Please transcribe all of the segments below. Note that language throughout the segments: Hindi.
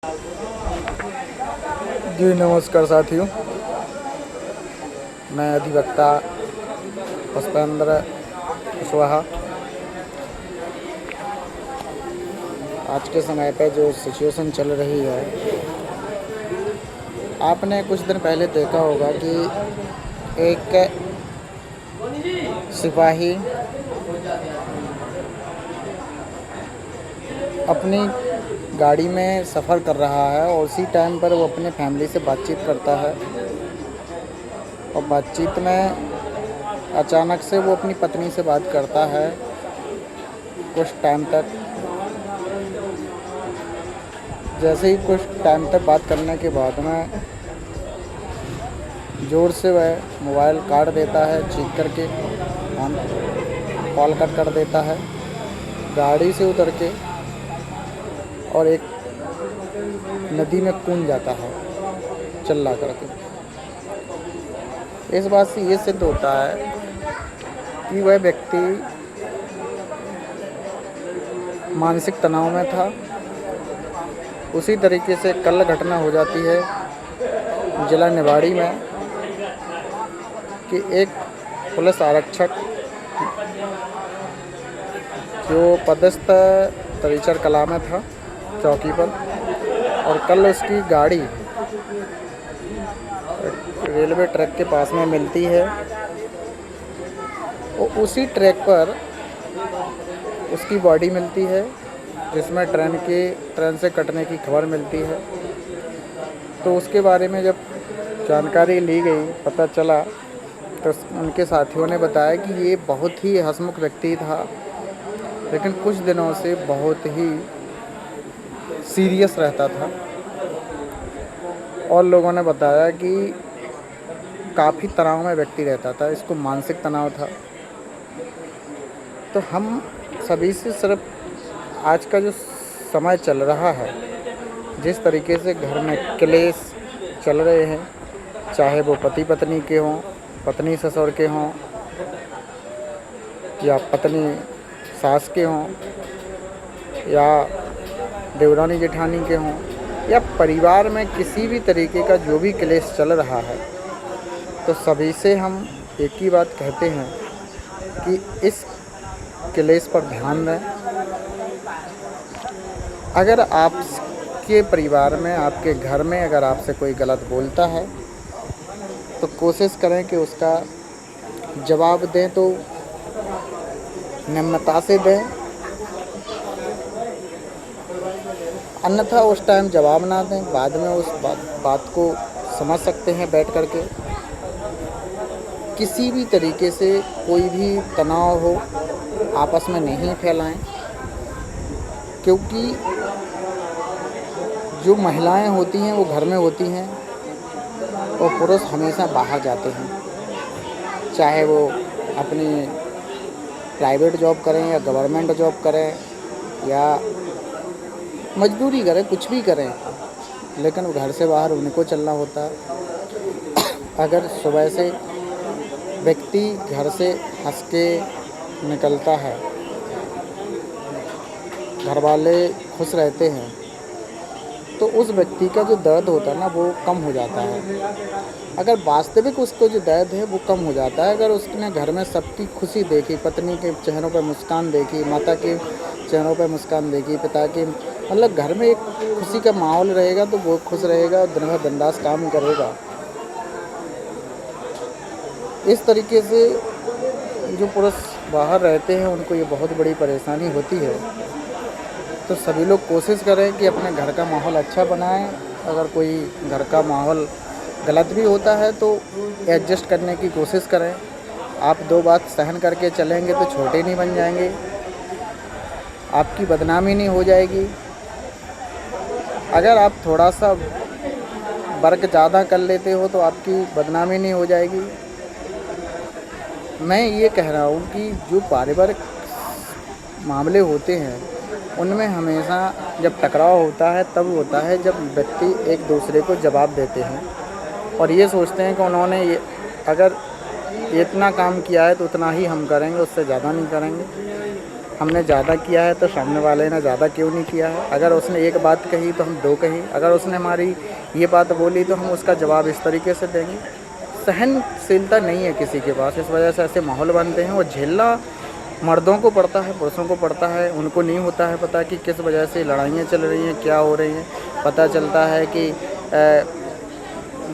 जी नमस्कार साथियों, मैं अधिवक्ता पुष्पेंद्र कुशवाहा। आज के समय पे जो सिचुएशन चल रही है, आपने कुछ दिन पहले देखा होगा कि एक सिपाही अपनी गाड़ी में सफ़र कर रहा है और उसी टाइम पर वो अपने फैमिली से बातचीत करता है और बातचीत में अचानक से वो अपनी पत्नी से बात करता है कुछ टाइम तक। जैसे ही कुछ टाइम तक बात करने के बाद में ज़ोर से वह मोबाइल काट देता है, चीख करके कॉल कट कर देता है, गाड़ी से उतर के और एक नदी में कूद जाता है चिल्ला करके। इस बात से ये सिद्ध होता है कि वह व्यक्ति मानसिक तनाव में था। उसी तरीके से कल घटना हो जाती है जिला निवाड़ी में कि एक पुलिस आरक्षक जो पदस्थ तरीचर कला में था चौकी पर, और कल उसकी गाड़ी रेलवे ट्रैक के पास में मिलती है और उसी ट्रैक पर उसकी बॉडी मिलती है जिसमें ट्रेन से कटने की खबर मिलती है। तो उसके बारे में जब जानकारी ली गई, पता चला, तो उनके साथियों ने बताया कि ये बहुत ही हंसमुख व्यक्ति था, लेकिन कुछ दिनों से बहुत ही सीरियस रहता था। और लोगों ने बताया कि काफ़ी तनाव में व्यक्ति रहता था, इसको मानसिक तनाव था। तो हम सभी से सिर्फ आज का जो समय चल रहा है, जिस तरीके से घर में क्लेश चल रहे हैं, चाहे वो पति पत्नी के हों, पत्नी ससुर के हों, या पत्नी सास के हों, या देवरानी जेठानी के हों, या परिवार में किसी भी तरीके का जो भी क्लेश चल रहा है, तो सभी से हम एक ही बात कहते हैं कि इस क्लेश पर ध्यान दें। अगर आपके परिवार में, आपके घर में अगर आपसे कोई गलत बोलता है तो कोशिश करें कि उसका जवाब दें तो निम्रता से दें, अन्यथा उस टाइम जवाब ना दें। बाद में उस बात को समझ सकते हैं बैठ कर के। किसी भी तरीके से कोई भी तनाव हो आपस में नहीं फैलाएं, क्योंकि जो महिलाएं होती हैं वो घर में होती हैं और पुरुष हमेशा बाहर जाते हैं, चाहे वो अपनी प्राइवेट जॉब करें या गवर्नमेंट जॉब करें या मजदूरी करें, कुछ भी करें, लेकिन वो घर से बाहर उनको चलना होता है। अगर सुबह से व्यक्ति घर से हंस के निकलता है, घर वाले खुश रहते हैं, तो उस व्यक्ति का जो दर्द होता है ना, वो कम हो जाता है। अगर वास्तविक उसको जो दर्द है वो कम हो जाता है अगर उसने घर में सबकी खुशी देखी, पत्नी के चेहरों पर मुस्कान देखी, माता के चेहरों पर मुस्कान देखी, पिता के, मतलब घर में एक खुशी का माहौल रहेगा तो वो खुश रहेगा और दिन भर बिंदास काम करेगा। इस तरीके से जो पुरुष बाहर रहते हैं उनको ये बहुत बड़ी परेशानी होती है। तो सभी लोग कोशिश करें कि अपने घर का माहौल अच्छा बनाएं। अगर कोई घर का माहौल गलत भी होता है तो एडजस्ट करने की कोशिश करें। आप दो बात सहन करके चलेंगे तो छोटे नहीं बन जाएंगे, आपकी बदनामी नहीं हो जाएगी। अगर आप थोड़ा सा वर्क ज़्यादा कर लेते हो तो आपकी बदनामी नहीं हो जाएगी। मैं ये कह रहा हूँ कि जो पारिवारिक मामले होते हैं उनमें हमेशा जब टकराव होता है तब होता है जब व्यक्ति एक दूसरे को जवाब देते हैं और ये सोचते हैं कि उन्होंने ये अगर इतना काम किया है तो उतना ही हम करेंगे, उससे ज़्यादा नहीं करेंगे। हमने ज़्यादा किया है तो सामने वाले ने ज़्यादा क्यों नहीं किया है। अगर उसने एक बात कही तो हम दो कही, अगर उसने हमारी ये बात बोली तो हम उसका जवाब इस तरीके से देंगे। सहनशीलता नहीं है किसी के पास, इस वजह से ऐसे माहौल बनते हैं। और झेलना मर्दों को पड़ता है, पुरुषों को पड़ता है। उनको नहीं होता है पता कि किस वजह से लड़ाइयाँ चल रही हैं, क्या हो रही हैं। पता चलता है कि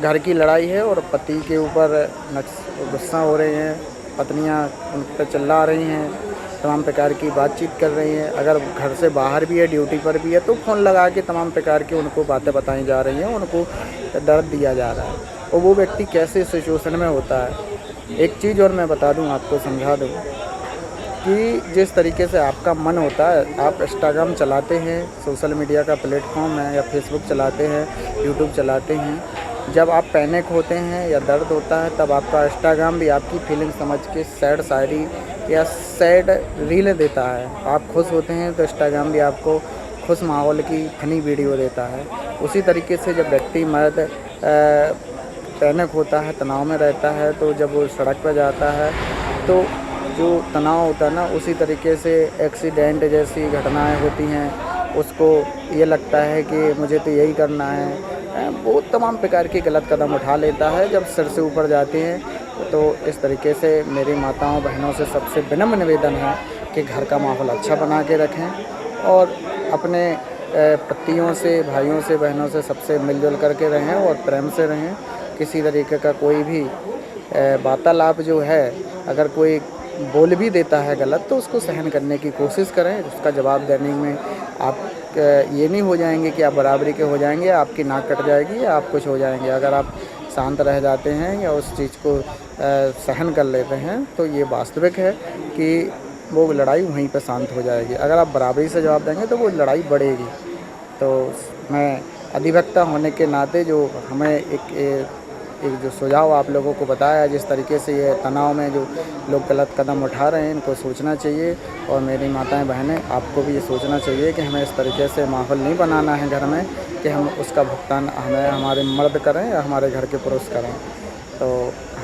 घर की लड़ाई है और पति के ऊपर गुस्सा हो रहे हैं, पत्नियां उन पर चिल्ला रही हैं, तमाम प्रकार की बातचीत कर रही हैं। अगर घर से बाहर भी है, ड्यूटी पर भी है, तो फ़ोन लगा के तमाम प्रकार की उनको बातें बताई जा रही हैं, उनको दर्द दिया जा रहा है। और वो व्यक्ति कैसे सिचुएशन में होता है। एक चीज़ और मैं बता दूं, आपको समझा दूं कि जिस तरीके से आपका मन होता है, आप इंस्टाग्राम चलाते हैं, सोशल मीडिया का प्लेटफॉर्म है, या फेसबुक चलाते हैं, यूट्यूब चलाते हैं, जब आप पैनिक होते हैं या दर्द होता है, तब आपका इंस्टाग्राम भी आपकी फीलिंग समझ के सैड शायरी या सैड रील देता है। आप खुश होते हैं तो इंस्टाग्राम भी आपको खुश माहौल की फनी वीडियो देता है। उसी तरीके से जब व्यक्ति मर्द पैनिक होता है, तनाव में रहता है, तो जब वो सड़क पर जाता है तो जो तनाव होता है ना, उसी तरीके से एक्सीडेंट जैसी घटनाएं होती हैं, उसको ये लगता है कि मुझे तो यही करना है। वो तमाम प्रकार के गलत कदम उठा लेता है जब सिर से ऊपर जाते हैं। तो इस तरीके से मेरी माताओं बहनों से सबसे विनम्र निवेदन है कि घर का माहौल अच्छा बना के रखें और अपने पतियों से, भाइयों से, बहनों से सबसे मिलजुल करके रहें और प्रेम से रहें। किसी तरीके का कोई भी वार्तालाप जो है, अगर कोई बोल भी देता है गलत, तो उसको सहन करने की कोशिश करें। उसका जवाब देने में आप ये नहीं हो जाएंगे कि आप बराबरी के हो जाएंगे, आपकी नाक कट जाएगी या आप कुछ हो जाएंगे। अगर आप शांत रह जाते हैं या उस चीज़ को सहन कर लेते हैं, तो ये वास्तविक है कि वो लड़ाई वहीं पर शांत हो जाएगी। अगर आप बराबरी से जवाब देंगे तो वो लड़ाई बढ़ेगी। तो मैं अधिवक्ता होने के नाते जो हमें एक जो सुझाव आप लोगों को बताया, जिस तरीके से ये तनाव में जो लोग गलत कदम उठा रहे हैं, इनको सोचना चाहिए। और मेरी माताएं बहनें, आपको भी ये सोचना चाहिए कि हमें इस तरीके से माहौल नहीं बनाना है घर में कि हम उसका भुगतान हमें हमारे मर्द करें या हमारे घर के पुरुष करें। तो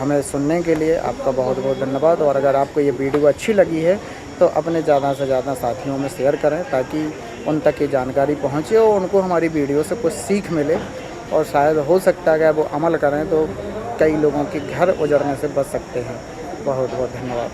हमें सुनने के लिए आपका बहुत बहुत धन्यवाद। और अगर आपको ये वीडियो अच्छी लगी है तो अपने ज़्यादा से ज़्यादा साथियों में शेयर करें, ताकि उन तक ये जानकारी पहुँचे और उनको हमारी वीडियो से कुछ सीख मिले। और शायद हो सकता है कि वो अमल करें तो कई लोगों के घर उजड़ने से बच सकते हैं। बहुत बहुत धन्यवाद।